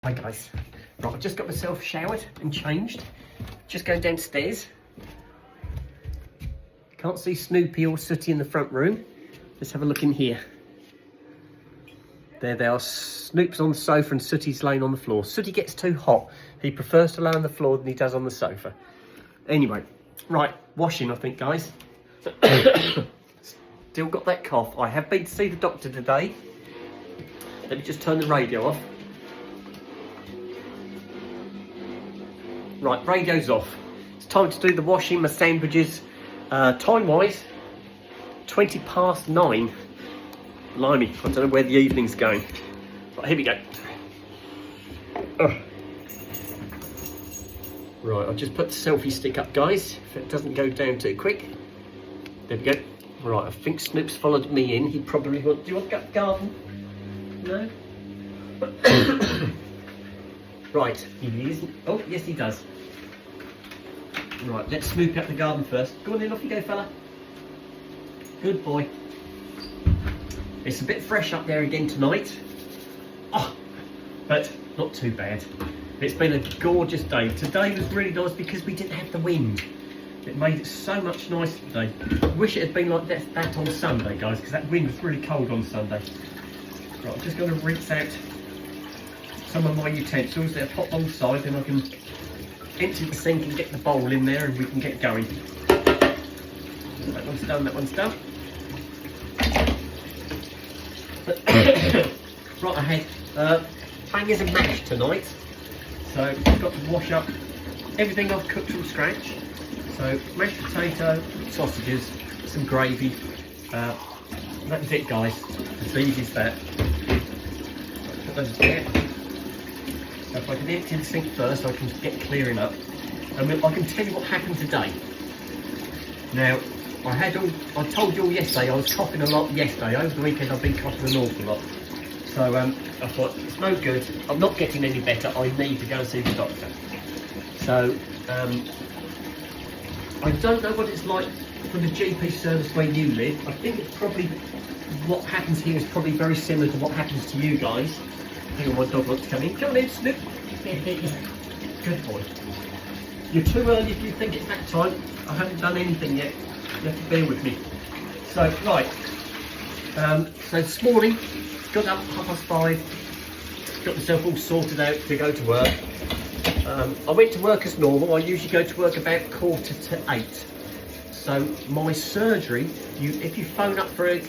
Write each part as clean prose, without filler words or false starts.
Hi guys, right, I've just got myself showered and changed, just going downstairs. Can't see Snoopy or Sooty in the front room. Let's have a look in here. There they are. Snoop's on the sofa and Sooty's laying on the floor. Sooty gets too hot. He prefers to lay on the floor than he does on the sofa. Anyway, right, washing I think guys. Still got that cough. I have been to see the doctor today. Let me just turn the radio off. Right, radio's off. It's time to do the washing, my sandwiches. Time-wise, 9:20. Blimey, I don't know where the evening's going. Right, here we go. Right, I'll just put the selfie stick up, guys, if it doesn't go down too quick. There we go. Right, I think Snoop's followed me in. He probably wants... Do you want to go garden? No? Right, he isn't... Oh, yes he does. Right, let's Snoop out the garden first. Go on then, off you go, fella. Good boy. It's a bit fresh up there again tonight. Oh, but not too bad. It's been a gorgeous day. Today was really nice because we didn't have the wind. It made it so much nicer today. I wish it had been like that on Sunday, guys, because that wind was really cold on Sunday. Right, I'm just going to rinse out some of my utensils. They're popped on the side, then I can empty the sink and get the bowl in there and we can get going. That one's done, that one's done. Right, I had bangers and mash tonight. So I've got to wash up everything I've cooked from scratch. So mashed potato, sausages, some gravy. That's it guys, as easy as that. Put those there. So if I can empty the sink first, I can get clearing up. And I can tell you what happened today. Now, I told you all yesterday, I was coughing a lot yesterday. Over the weekend I've been coughing an awful lot. So I thought, it's no good, I'm not getting any better, I need to go and see the doctor. So, I don't know what it's like for the GP service where you live. I think it's probably, what happens here is probably very similar to what happens to you guys. Hang on, my dog wants to come in. Come on in, Snoop. Good boy. You're too early if you think it's that time. I haven't done anything yet. You have to bear with me. So, right. So this morning, got up at 5:30. Got myself all sorted out to go to work. I went to work as normal. I usually go to work about 7:45. So my surgery, if you phone up for a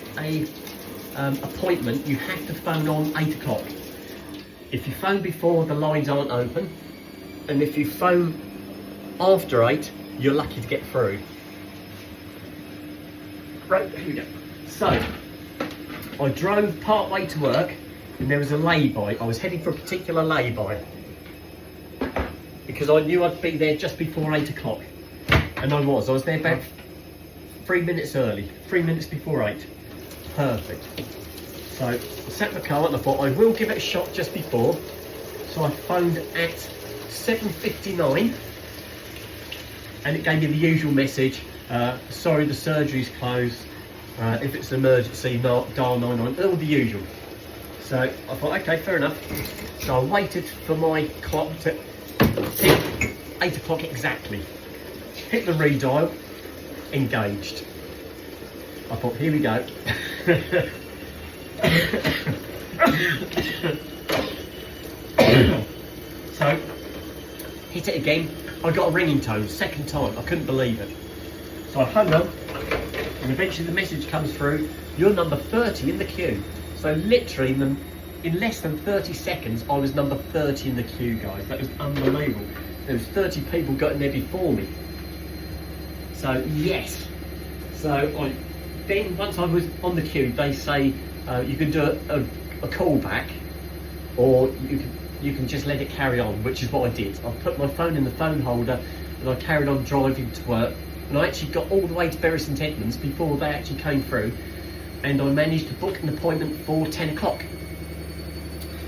appointment, you have to phone on 8 o'clock. If you phone before, the lines aren't open, and if you phone after 8, you're lucky to get through. Right, here we go. So I drove part way to work, and there was a lay-by. I was heading for a particular lay-by because I knew I'd be there just before 8 o'clock, and I was there about 3 minutes early, 3 minutes before 8. Perfect. So I sat in the car and I thought I will give it a shot just before. So I phoned at 7:59 and it gave me the usual message, sorry the surgery's closed, if it's an emergency dial 999, all the usual. So I thought okay, fair enough. So I waited for my clock to hit 8 o'clock exactly. Hit the redial, engaged. I thought here we go. So, hit it again. I got a ringing tone, second time. I couldn't believe it. So I hung up, and eventually the message comes through, you're number 30 in the queue. So literally, in less than 30 seconds, I was number 30 in the queue, guys. That was unbelievable. There was 30 people got in there before me. So, yes. So, then once I was on the queue, they say, you can do a call back, or you can just let it carry on, which is what I did. I put my phone in the phone holder and I carried on driving to work, and I actually got all the way to Bury St Edmunds before they actually came through, and I managed to book an appointment for 10 o'clock.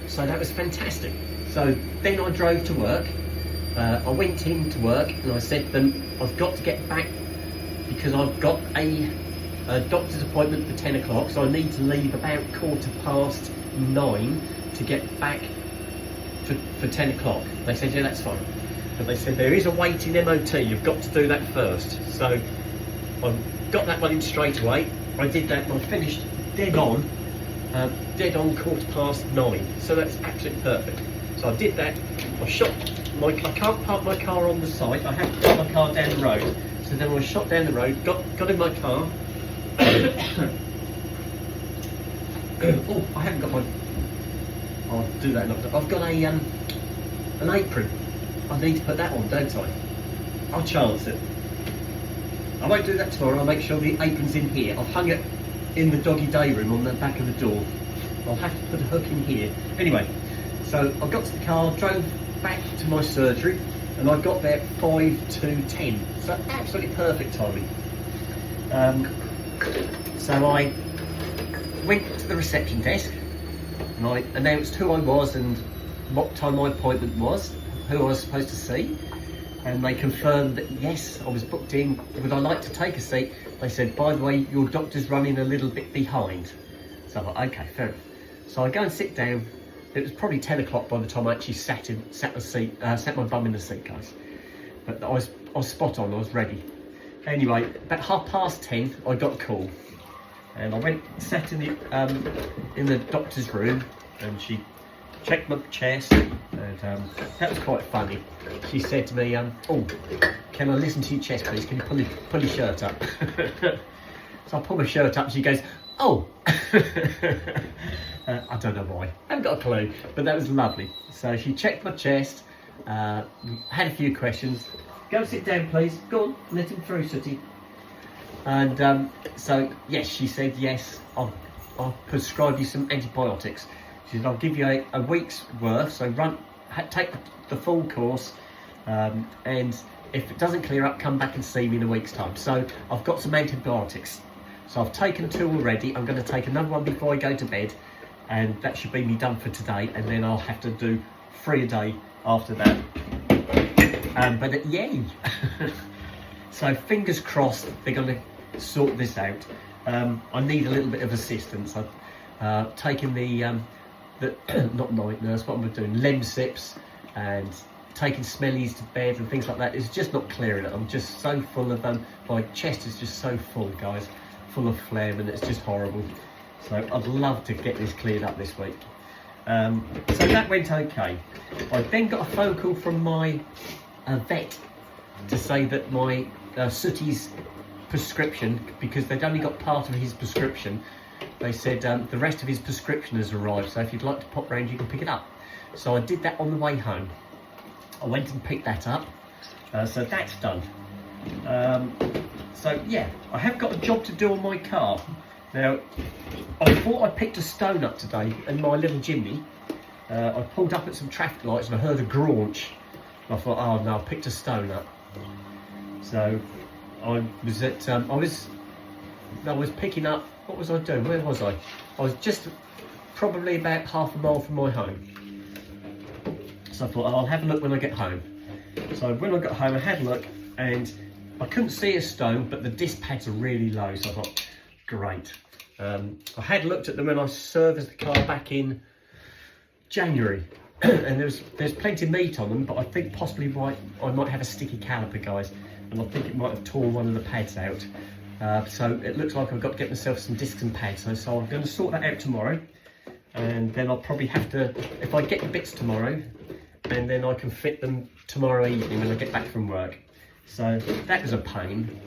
So that was fantastic. So then I drove to work. I went into work and I said to them, I've got to get back because I've got a doctor's appointment for 10 o'clock, so I need to leave about 9:15 to get back for for 10 o'clock. They said, yeah, that's fine. But they said, there is a waiting MOT, you've got to do that first. So I got that one in straight away. I did that, and I finished dead on 9:15. So that's absolutely perfect. So I did that, I can't park my car on the site, I have to park my car down the road. So then I shot down the road, got in my car. Oh, I haven't got my, I'll do that another. I've got an apron. I need to put that on, don't I? I'll chance it. I won't do that tomorrow, I'll make sure the apron's in here. I've hung it in the doggy day room on the back of the door. I'll have to put a hook in here. Anyway, so I got to the car, drove back to my surgery, and I got there at 5 to 10. So absolutely perfect timing. So I went to the reception desk and I announced who I was and what time my appointment was, who I was supposed to see, and they confirmed that yes, I was booked in. Would I like to take a seat? They said, by the way, your doctor's running a little bit behind. So I thought, okay, fair enough. So I go and sit down. It was probably 10 o'clock by the time I actually sat my bum in the seat, guys. But I was spot on, I was ready. Anyway, about 10:30, I got a call. And I went, sat in the doctor's room, and she checked my chest, and that was quite funny. She said to me, oh, can I listen to your chest, please? Can you pull your shirt up? So I pull my shirt up, and she goes, oh. I don't know why, I haven't got a clue, but that was lovely. So she checked my chest, had a few questions. Go and sit down, please. Go on, let him through, Sooty. And so, yes, she said, yes, I'll prescribe you some antibiotics. She said, I'll give you a week's worth, so take the full course, and if it doesn't clear up, come back and see me in a week's time. So I've got some antibiotics. So I've taken 2 already. I'm going to take another one before I go to bed, and that should be me done for today, and then I'll have to do 3 a day after that. But yay! So fingers crossed they're going to sort this out. I need a little bit of assistance. I've taken the not night nurse, what am I doing? Lemsips, and taking smellies to bed and things like that. It's just not clearing it. I'm just so full of my chest is just so full, guys, full of phlegm, and it's just horrible. So I'd love to get this cleared up this week. So that went okay. I then got a phone call from my vet to say that my Sooty's prescription, because they'd only got part of his prescription, they said the rest of his prescription has arrived, so if you'd like to pop round you can pick it up. So I did that on the way home. I went and picked that up, so that's done. So yeah, I have got a job to do on my car. Now, I thought I picked a stone up today in my little chimney. I pulled up at some traffic lights and I heard a graunch. I thought, oh no, I picked a stone up. So I was picking up, what was I doing? Where was I? I was just probably about half a mile from my home. So I thought, oh, I'll have a look when I get home. So when I got home, I had a look and I couldn't see a stone, but the disc pads are really low. So I thought, great. I had looked at them when I serviced the car back in January. And there's plenty of meat on them, but I think possibly I might have a sticky caliper, guys, and I think it might have torn one of the pads out. So it looks like I've got to get myself some discs and pads. So I'm going to sort that out tomorrow, and then I'll probably have to, if I get the bits tomorrow, and then I can fit them tomorrow evening when I get back from work. So that was a pain.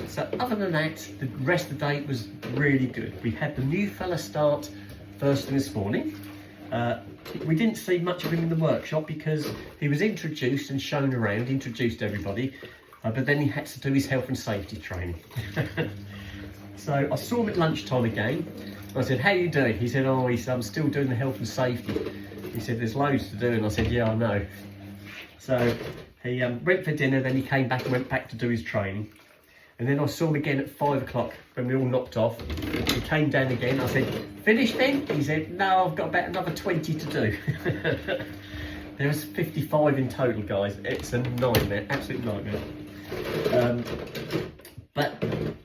So other than that, the rest of the day was really good. We had the new fella start first thing this morning. We didn't see much of him in the workshop because he was introduced and shown around, introduced everybody, but then he had to do his health and safety training. So I saw him at lunchtime again. I said, how you doing? He said, oh, I'm still doing the health and safety. He said, there's loads to do, and I said, yeah, I know. So he went for dinner, then he came back and went back to do his training. And then I saw him again at 5 o'clock when we all knocked off. He came down again. I said, finished then? He said, no, I've got about another 20 to do. There was 55 in total, guys. It's a nightmare, absolute nightmare. But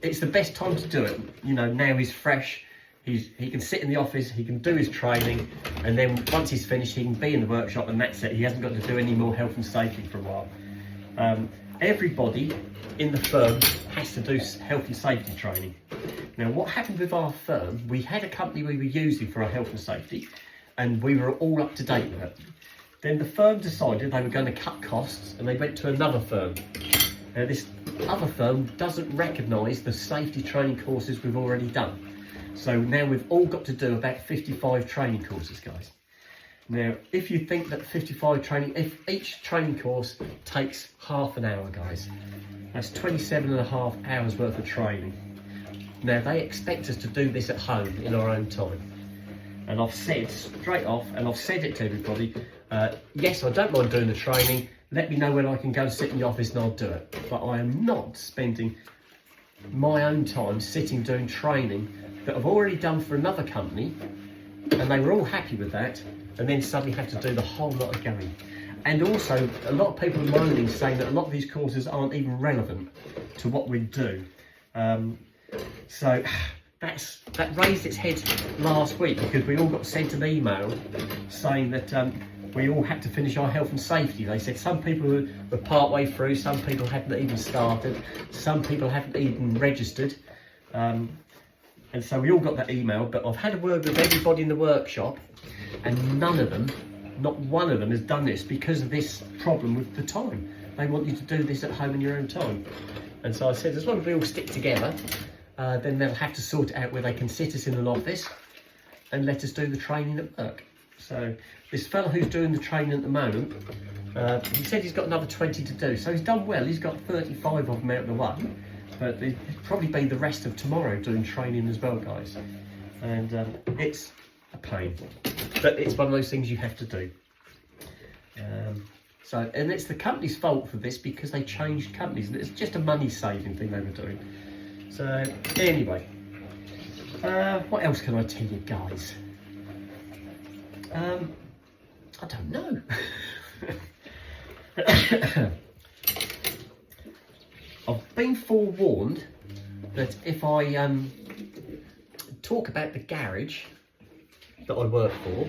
it's the best time to do it. You know, now he's fresh. He can sit in the office, he can do his training, and then once he's finished, he can be in the workshop, and that's it. He hasn't got to do any more health and safety for a while. Everybody in the firm has to do health and safety training. Now, what happened with our firm, we had a company we were using for our health and safety, and we were all up to date with it. Then the firm decided they were going to cut costs, and they went to another firm. Now, this other firm doesn't recognise the safety training courses we've already done. So now we've all got to do about 55 training courses, guys. Now, if you think that 55 training, if each training course takes half an hour, guys, that's 27.5 hours worth of training. Now, they expect us to do this at home in our own time. And I've said straight off, and I've said it to everybody, yes, I don't mind doing the training. Let me know when I can go and sit in the office and I'll do it. But I am not spending my own time sitting doing training that I've already done for another company, and they were all happy with that, and then suddenly have to do the whole lot of going. And also, a lot of people are moaning, saying that a lot of these courses aren't even relevant to what we do. So that raised its head last week, because we all got sent an email saying that we all had to finish our health and safety. They said some people were part way through, some people hadn't even started, some people haven't even registered. And so we all got that email, but I've had a word with everybody in the workshop, and none of them, not one of them, has done this because of this problem with the time. They want you to do this at home in your own time. And so I said, as long as we all stick together, then they'll have to sort it out where they can sit us in an office and let us do the training at work. So this fellow who's doing the training at the moment, he said he's got another 20 to do. So he's done well. He's got 35 of them out of the way. But it'll probably be the rest of tomorrow doing training as well, guys. And it's a pain. But it's one of those things you have to do. And it's the company's fault for this, because they changed companies. And it's just a money-saving thing they were doing. So, anyway. What else can I tell you, guys? I don't know. I've been forewarned that if I talk about the garage that I work for,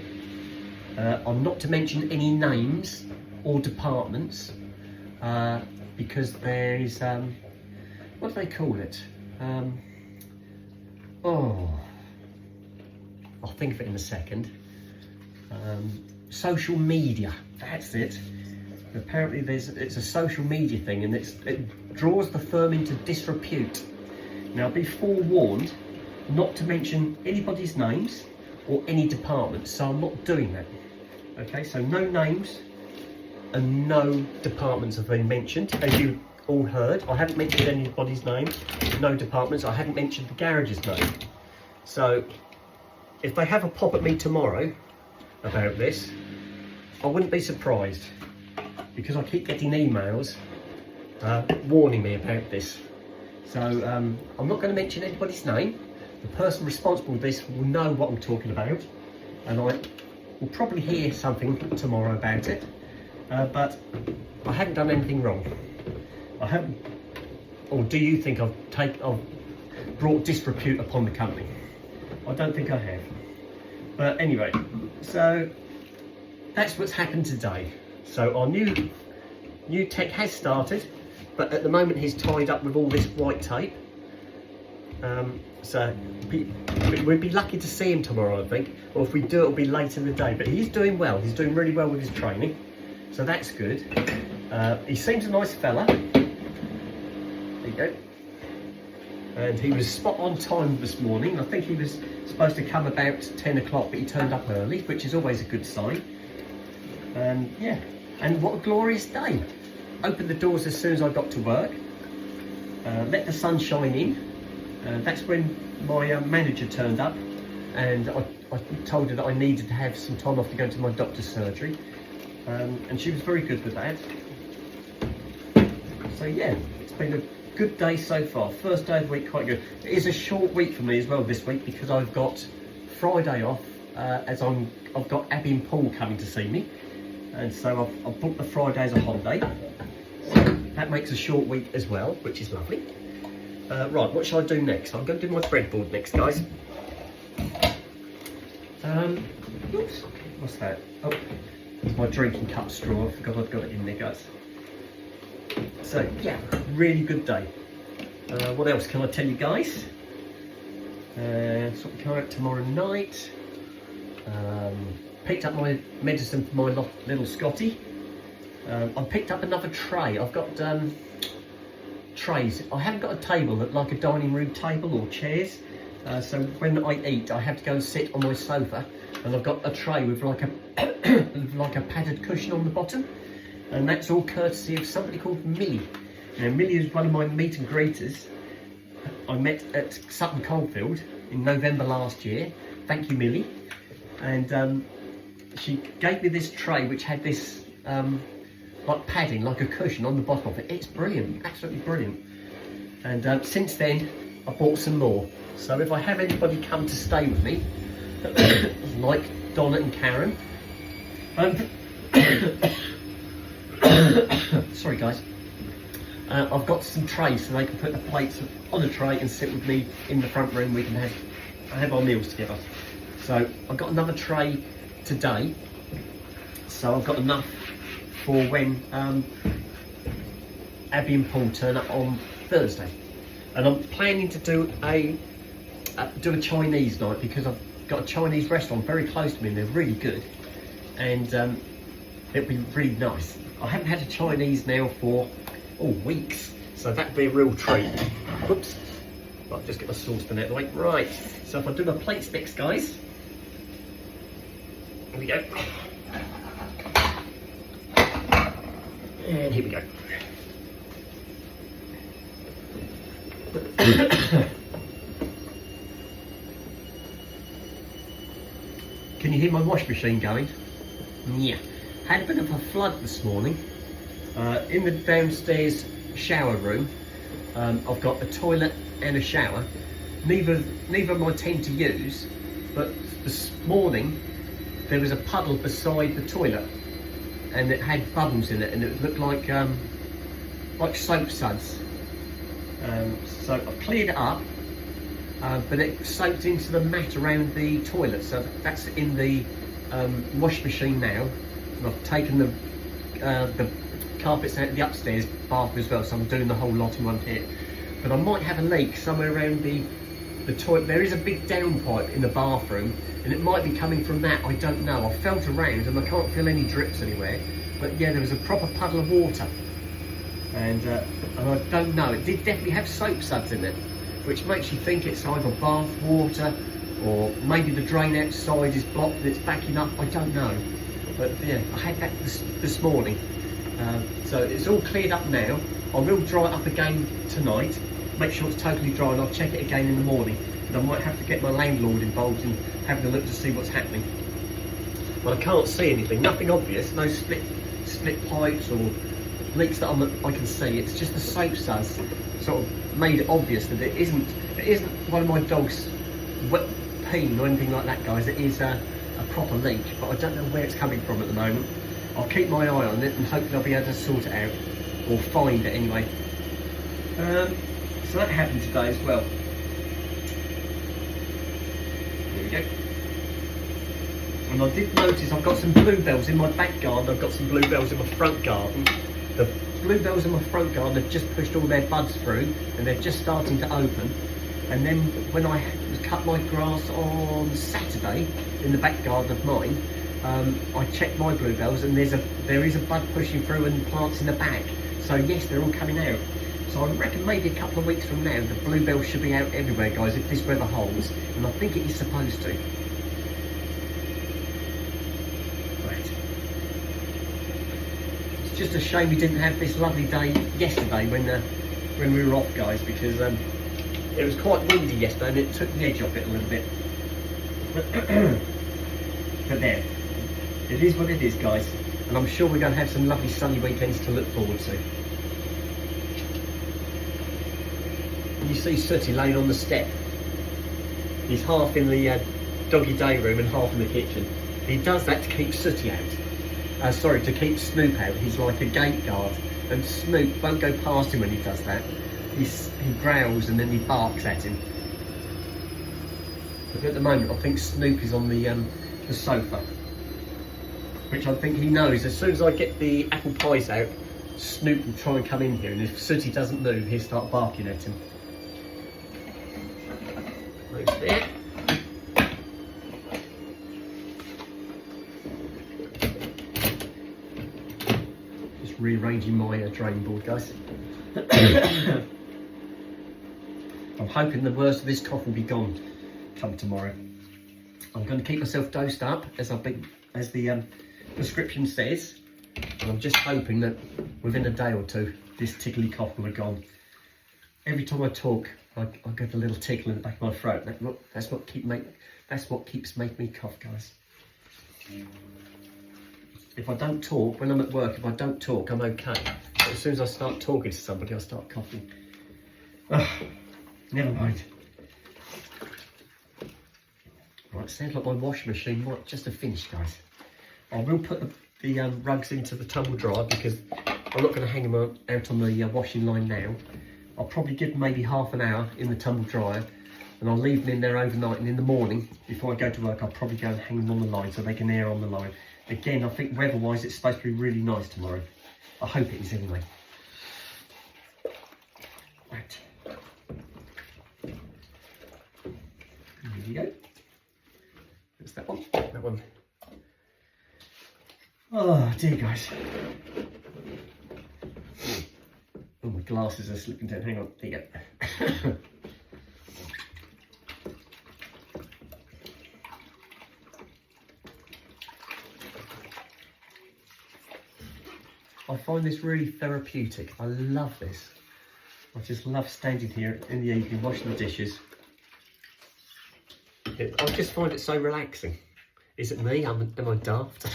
I'm not to mention any names or departments, because there is, what do they call it? I'll think of it in a second. Social media, that's it. Apparently it's a social media thing, and it draws the firm into disrepute. Now, be forewarned not to mention anybody's names or any departments, so I'm not doing that. Okay, so no names and no departments have been mentioned. As you all heard, I haven't mentioned anybody's name, no departments. I haven't mentioned the garage's name. So if they have a pop at me tomorrow about this, I wouldn't be surprised, because I keep getting emails warning me about this. So I'm not going to mention anybody's name. The person responsible for this will know what I'm talking about, and I will probably hear something tomorrow about it. But I haven't done anything wrong. I haven't. Or do you think I've brought disrepute upon the company? I don't think I have. But anyway, so that's what's happened today. So our new tech has started, but at the moment he's tied up with all this white tape. So we'd be lucky to see him tomorrow, I think. Or if we do, it'll be late in the day. But he's doing well. He's doing really well with his training. So that's good. He seems a nice fella. There you go. And he was spot on time this morning. I think he was supposed to come about 10 o'clock, but he turned up early, which is always a good sign. And yeah, and what a glorious day. Opened the doors as soon as I got to work. Let the sun shine in. That's when my manager turned up, and I told her that I needed to have some time off to go to my doctor's surgery. And she was very good with that. So yeah, it's been a good day so far. First day of the week, quite good. It is a short week for me as well this week, because I've got Friday off, as I've got Abby and Paul coming to see me, and so I've booked the Friday as a holiday. So that makes a short week as well, which is lovely. Right, what shall I do next? I'm going to do my breadboard next, guys. Oops, what's that? Oh, it's my drinking cup straw. I forgot I've got it in there, guys. So yeah, really good day. What else can I tell you guys? Sort of come out tomorrow night. Picked up my medicine for my little Scotty. I picked up another tray. I've got trays. I haven't got a table like a dining room table or chairs. So when I eat, I have to go and sit on my sofa, and I've got a tray with like a like a padded cushion on the bottom, and that's all courtesy of somebody called Millie. Now Millie is one of my meet and greeters. I met at Sutton Coldfield in November last year. Thank you, Millie. And she gave me this tray which had this like padding, like a cushion on the bottom of it. It's brilliant, absolutely brilliant. And since then, I bought some more. So if I have anybody come to stay with me, like Donna and Karen, sorry guys, I've got some trays so they can put the plates on a tray and sit with me in the front room. We can have our meals together. So I've got another tray today, so I've got enough for when Abby and Paul turn up on Thursday. And I'm planning to do a Chinese night, because I've got a Chinese restaurant very close to me and they're really good, and it'll be really nice. I haven't had a Chinese now for weeks, so that'd be a real treat. Whoops, right, just get my saucepan out of the way. Right, so if I do my plates next, guys, here we go, and here we go. Can you hear my wash machine going? Yeah. Had a bit of a flood this morning. In the downstairs shower room, I've got a toilet and a shower. Neither of them I tend to use, but this morning there was a puddle beside the toilet, and it had bubbles in it, and it looked like soap suds. So I cleared it up, but it soaked into the mat around the toilet, so that's in the wash machine now. And I've taken the carpets out of the upstairs bath as well, so I'm doing the whole lot in one hit. But I might have a leak somewhere around the toilet. There is a big downpipe in the bathroom, and it might be coming from that, I don't know. I felt around and I can't feel any drips anywhere, but yeah, there was a proper puddle of water. And I don't know, it did definitely have soap suds in it, which makes you think it's either bath water, or maybe the drain outside is blocked and it's backing up, I don't know. But yeah, I had that this morning. So it's all cleared up now. I will dry it up again tonight, make sure it's totally dry, and I'll check it again in the morning. And I might have to get my landlord involved in having a look to see what's happening. But I can't see anything, nothing obvious, no split pipes or leaks that I can see. It's just the soap suds sort of made it obvious that it isn't one of my dogs peeing or anything like that, guys. It is a proper leak, but I don't know where it's coming from at the moment. I'll keep my eye on it and hopefully I'll be able to sort it out, or find it anyway. So that happened today as well. There we go. And I did notice I've got some bluebells in my back garden, I've got some bluebells in my front garden. The bluebells in my front garden have just pushed all their buds through and they're just starting to open. And then when I cut my grass on Saturday in the back garden of mine, I checked my bluebells and there is a bud pushing through and plants in the back. So yes, they're all coming out. So I reckon maybe a couple of weeks from now the bluebells should be out everywhere, guys, if this weather holds, and I think it is supposed to. It's just a shame we didn't have this lovely day yesterday when we were off, guys, because it was quite windy yesterday and it took the edge off it a little bit. But there, it is what it is, guys, and I'm sure we're going to have some lovely sunny weekends to look forward to. And you see Sooty laying on the step. He's half in the doggy day room and half in the kitchen. He does that to keep Sooty out. To keep Snoop out. He's like a gate guard, and Snoop won't go past him when he does that. He growls and then he barks at him. But at the moment, I think Snoop is on the sofa, which I think he knows. As soon as I get the apple pies out, Snoop will try and come in here, and as soon as he doesn't move, he'll start barking at him. Like there. Just rearranging my drain board, guys. I'm hoping the worst of this cough will be gone come tomorrow. I'm going to keep myself dosed up as the prescription says, and I'm just hoping that within a day or two this tickly cough will have gone. Every time I talk, I get a little tickle in the back of my throat. That's what keeps making me cough, guys. If I don't talk when I'm at work, if I don't talk, I'm okay. But as soon as I start talking to somebody, I start coughing. Never mind. Right, sounds like my washing machine might just have finished, guys. I will put the rugs into the tumble dryer because I'm not going to hang them out on the washing line now. I'll probably give them maybe half an hour in the tumble dryer, and I'll leave them in there overnight, and in the morning before I go to work I'll probably go and hang them on the line so they can air on the line. Again, I think weather-wise it's supposed to be really nice tomorrow. I hope it is anyway. Right. There you go. That's that one. That one. Oh dear, guys. Oh, my glasses are slipping down. Hang on. There you go. I find this really therapeutic. I love this. I just love standing here in the evening washing the dishes. I just find it so relaxing. Is it me? Am I daft?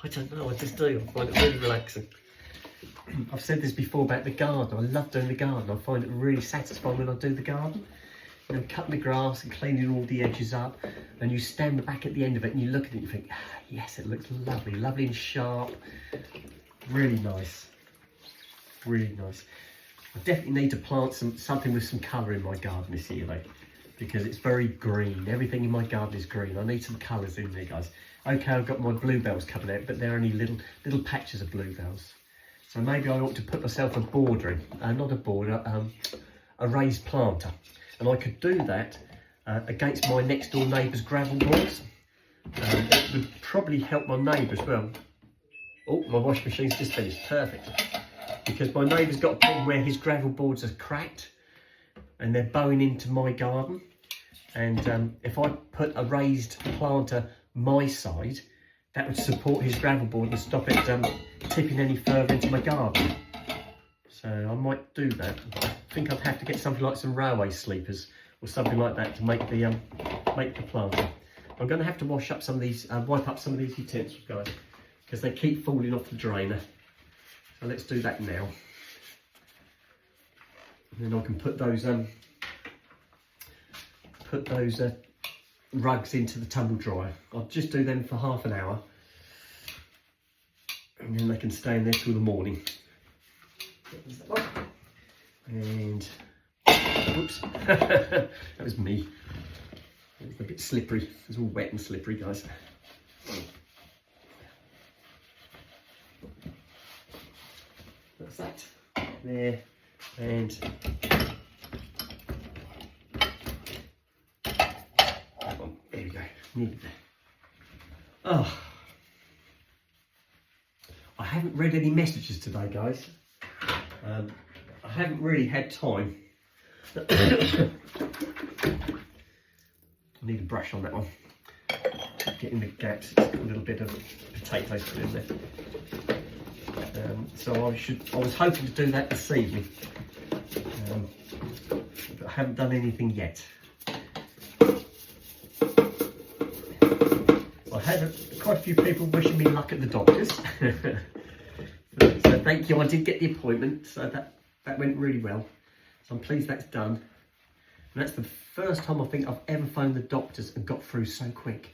I don't know, I just do. I find it really relaxing. I've said this before about the garden. I love doing the garden. I find it really satisfying when I do the garden. You know, cutting the grass and cleaning all the edges up, and you stand back at the end of it and you look at it and you think, ah, yes, it looks lovely, lovely and sharp. Really nice. Really nice. I definitely need to plant something with some colour in my garden this year though, because it's very green. Everything in my garden is green. I need some colours in there, guys. Okay, I've got my bluebells coming out, but they're only little patches of bluebells. So maybe I ought to put myself a border in, not a border, a raised planter. And I could do that against my next door neighbour's gravel boards. It would probably help my neighbour as well. Oh, my washing machine's just finished. Perfect. Because my neighbour's got a problem where his gravel boards are cracked and they're bowing into my garden. And if I put a raised planter my side, that would support his gravel board and stop it tipping any further into my garden. So I might do that. I think I'd have to get something like some railway sleepers or something like that to make the planter. I'm going to have to wash up some of these, wipe up some of these utensils, guys, because they keep falling off the drainer. So let's do that now. And then I can put those rugs into the tumble dryer. I'll just do them for half an hour, and then they can stay in there till the morning. And whoops, that was me. It was a bit slippery. It was all wet and slippery, guys. That's that there, and that one. There we go. Nearly there. Oh, I haven't read any messages today, guys. I haven't really had time. I need a brush on that one. Getting the gaps, it's got a little bit of potatoes put in there. So I was hoping to do that this evening, but I haven't done anything yet. I had quite a few people wishing me luck at the doctors. So thank you, I did get the appointment, so that went really well. So I'm pleased that's done. And that's the first time I think I've ever phoned the doctors and got through so quick.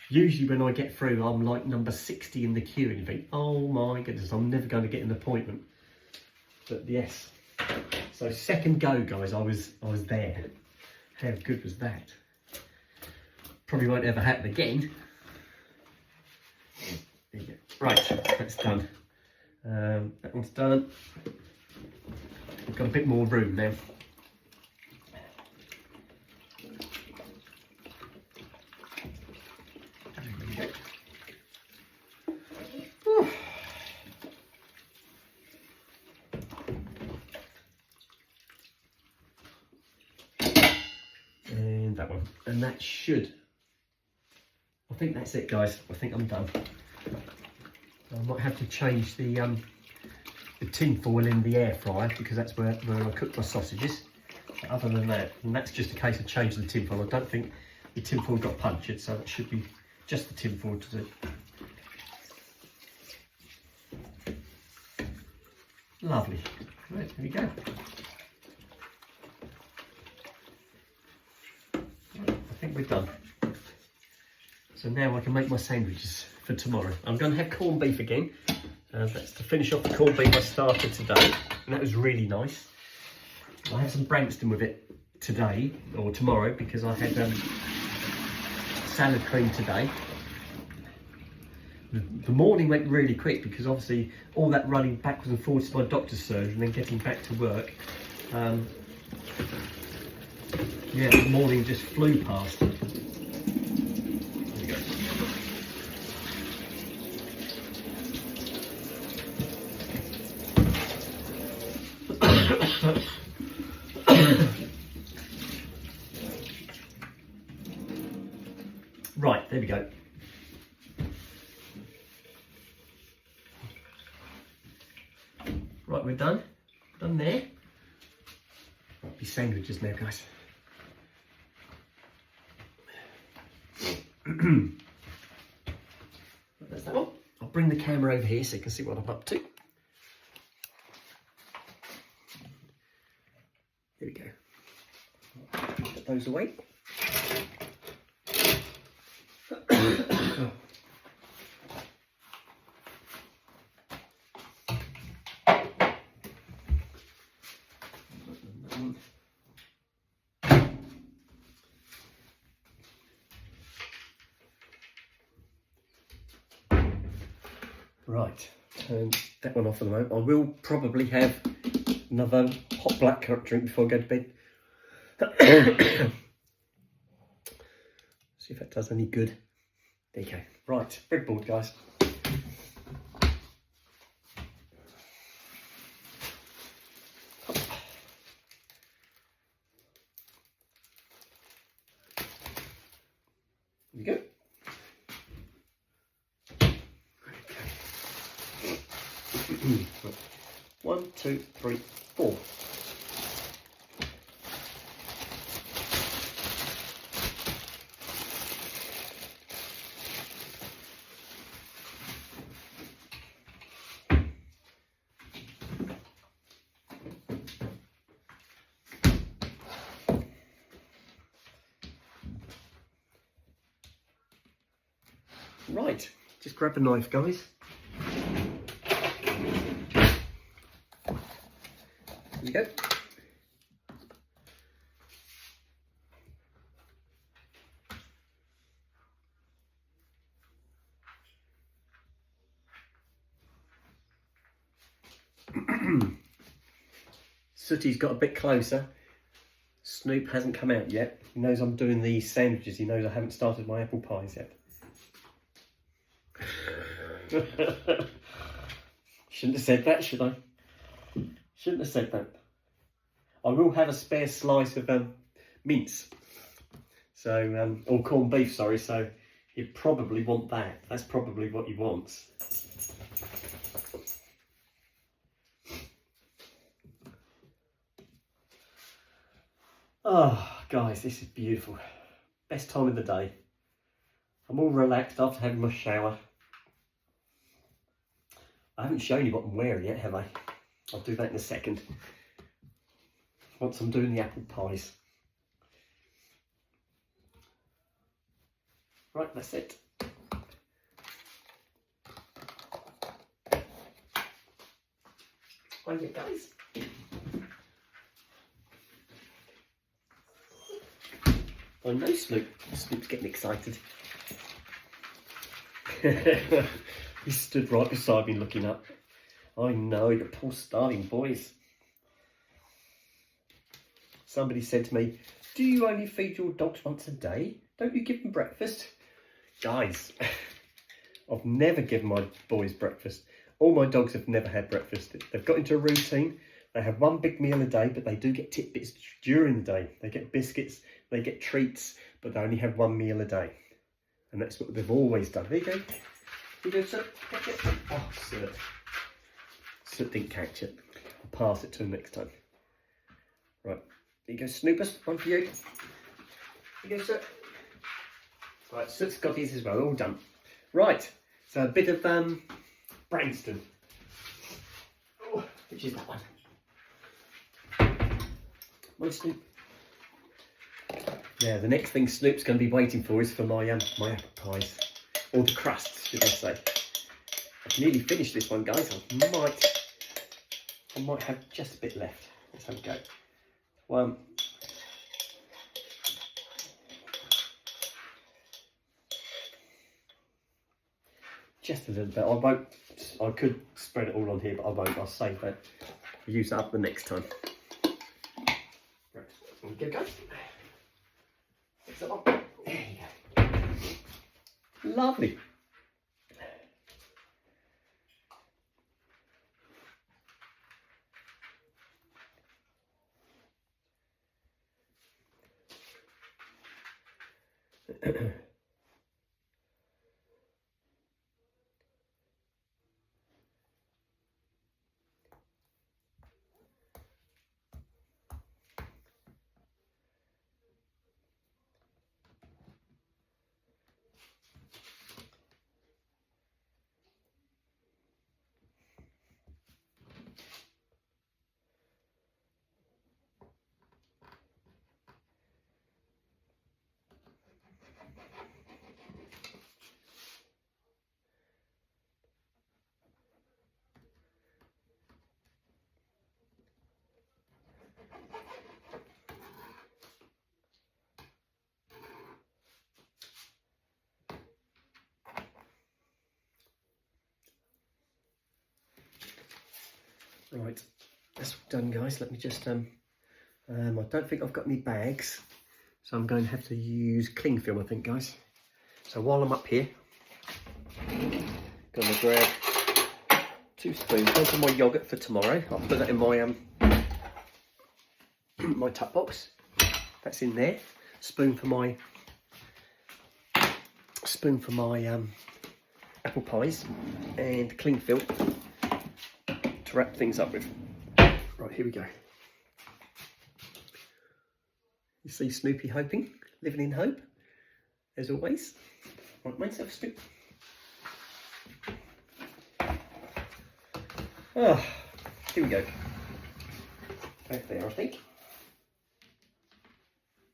Usually when I get through, I'm like number 60 in the queue and you think, oh my goodness, I'm never going to get an appointment. But yes, so second go, guys, I was there. How good was that? Probably won't ever happen again. There you go. Right, that's done. That one's done. We've got a bit more room now. And that one. And that should. I think that's it, guys. I think I'm done. I might have to change the tin foil in the air fryer because that's where I cook my sausages. But other than that, and that's just a case of changing the tin foil. I don't think the tin foil got punctured, so it should be just the tin foil to do. Lovely. Right, there we go. Right, I think we're done. So now I can make my sandwiches for tomorrow. I'm going to have corned beef again. That's to finish off the corned beef I started today, and that was really nice. I have some Branston with it today, or tomorrow, because I had salad cream today. The morning went really quick because obviously all that running backwards and forwards to my doctor's surgery and then getting back to work. Yeah, the morning just flew past. Right, there we go. Right, we're done. Done there. Right, be sandwiches now, guys. That's that one. I'll bring the camera over here so you can see what I'm up to. There we go. Put those away. Right, turn that one off at the moment. I will probably have another hot black currant drink before I go to bed. See if that does any good. There you go. Right, breadboard, guys. There we go. One, two, three, four. Right, just grab a knife, guys. There you go. Sooty's got a bit closer. Snoop hasn't come out yet. He knows I'm doing these sandwiches. He knows I haven't started my apple pies yet. Shouldn't have said that, should I? Shouldn't have said that. I will have a spare slice of mince. So, or corned beef, sorry. So you probably want that. That's probably what he wants. Oh, guys, this is beautiful. Best time of the day. I'm all relaxed after having my shower. I haven't shown you what I'm wearing yet, have I? I'll do that in a second. Once I'm doing the apple pies. Right, that's it. Right here, guys. I know Snoop. Snoop's getting excited. He stood right beside me looking up. I know, the poor starving boys. Somebody said to me, do you only feed your dogs once a day? Don't you give them breakfast? Guys, I've never given my boys breakfast. All my dogs have never had breakfast. They've got into a routine. They have one big meal a day, but they do get tidbits during the day. They get biscuits, they get treats, but they only have one meal a day. And that's what they've always done. There you go. Here you go, sir. Catch it. Oh, sir. Sir didn't catch it. I'll pass it to him next time. Right. There you go, Snoopers. One for you. Here you go, sir. Right, Soot's got these as well. All done. Right. So a bit of Brainston. Oh, which is that one? My Snoop. Now the next thing Snoop's going to be waiting for is for my my apple pies, or the crusts, should I say? I've nearly finished this one, guys. I might have just a bit left. Let's have a go. One. Just a little bit. I won't. I could spread it all on here, but I won't. I'll save that. I'll use that up the next time. Right. Give it a go. Fix that one. There you go. Lovely. Right, that's all done, guys. Let me just, I don't think I've got any bags, so I'm going to have to use cling film, I think, guys. So while I'm up here, I'm going to grab 2 spoons. One for my yoghurt for tomorrow. I'll put that in my my tuck box. That's in there. Spoon for my apple pies, and cling film to wrap things up with. Right, here we go. You see Snoopy hoping, living in hope, as always. Right, myself Snoop. Oh, here we go. Back there, I think.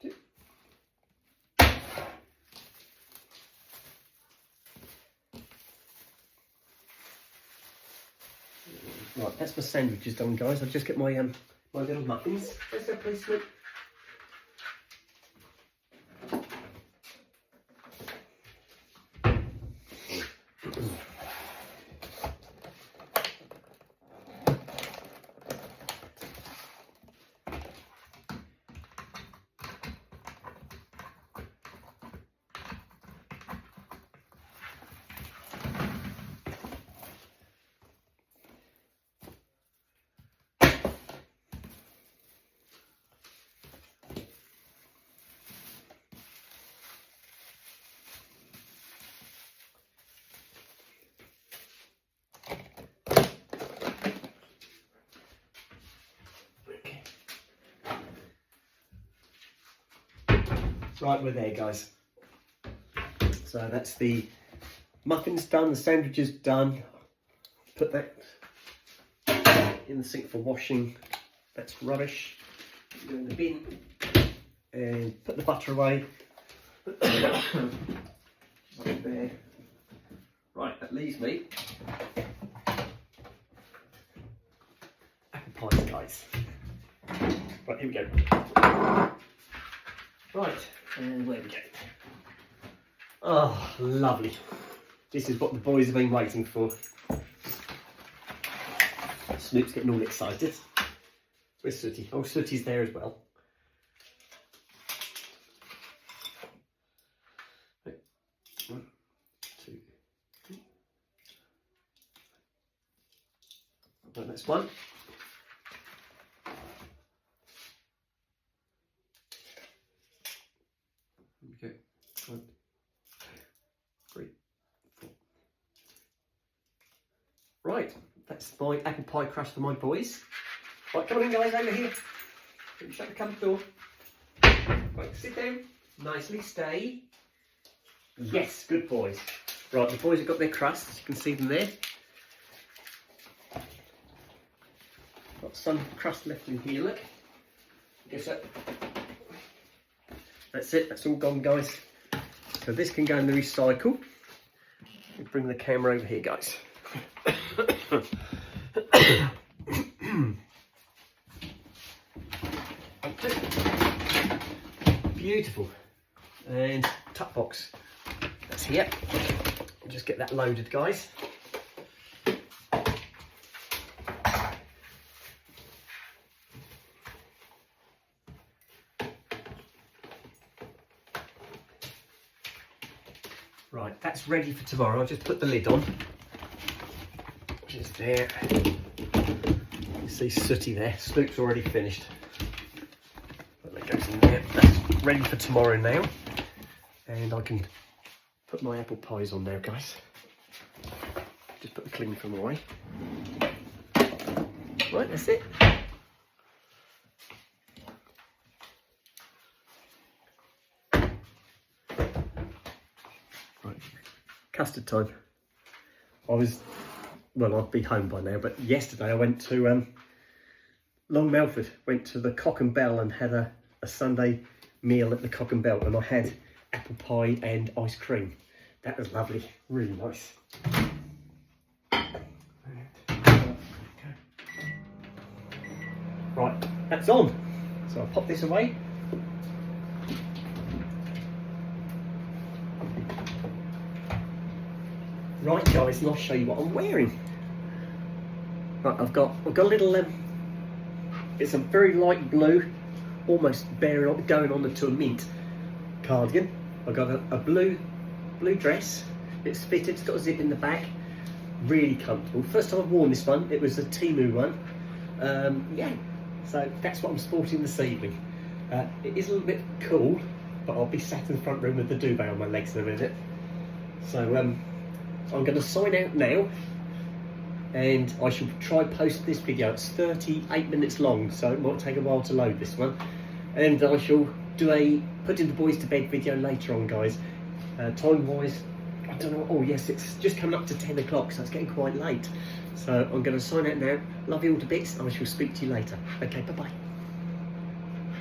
2. Right, that's my sandwiches done, guys. I'll just get my my little muffins. Let's go, please, Snoop. Right, we're there, guys. So that's the muffins done, the sandwiches done. Put that in the sink for washing. That's rubbish. Go in the bin and put the butter away. Right there. Right, that leaves me apple pies, guys. Right, here we go. Right. And where we go. Oh, lovely. This is what the boys have been waiting for. Snoop's getting all excited. Where's Sooty? Oh, Sooty's there as well. Right. 1, 2, 3. Well, that's one. There we go. 1, 2, 3, 4. Right, that's my apple pie crust for my boys. Right, come on in guys, over here. Shut the cupboard door. Right, sit down. Nicely, stay. Yes, good boys. Right, the boys have got their crusts, you can see them there. Got some crust left in here, look. Guess that. That's it, that's all gone guys. So this can go in the recycle. Bring the camera over here guys. Beautiful. And tuck box. That's here. I'll just get that loaded guys. Right, that's ready for tomorrow. I'll just put the lid on. Just there. You see Sooty there. Snoop's already finished. But that goes in there. That's ready for tomorrow now. And I can put my apple pies on now, guys. Just put the cling film away. Right, that's it. Right, custard time. I'll be home by now, but yesterday I went to Long Melford, went to the Cock and Bell and had a Sunday meal at the Cock and Bell, and I had apple pie and ice cream. That was lovely, really nice. Right, that's on. So I'll pop this away. Right guys, and I'll show you what I'm wearing. Right, I've got a little, it's a very light blue, almost going on to a mint cardigan. I've got a blue dress. It's fitted, it's got a zip in the back. Really comfortable. First time I've worn this one, it was a Temu one. Yeah, so that's what I'm sporting this evening. It is a little bit cool, but I'll be sat in the front room with the duvet on my legs in a minute. So I'm going to sign out now, and I shall try post this video. It's 38 minutes long, so it might take a while to load this one. And I shall do putting the boys to bed video later on, guys. Time wise, I don't know. Oh yes, it's just coming up to 10 o'clock, so it's getting quite late. So I'm going to sign out now. Love you all to bits, and I shall speak to you later. Okay, bye bye.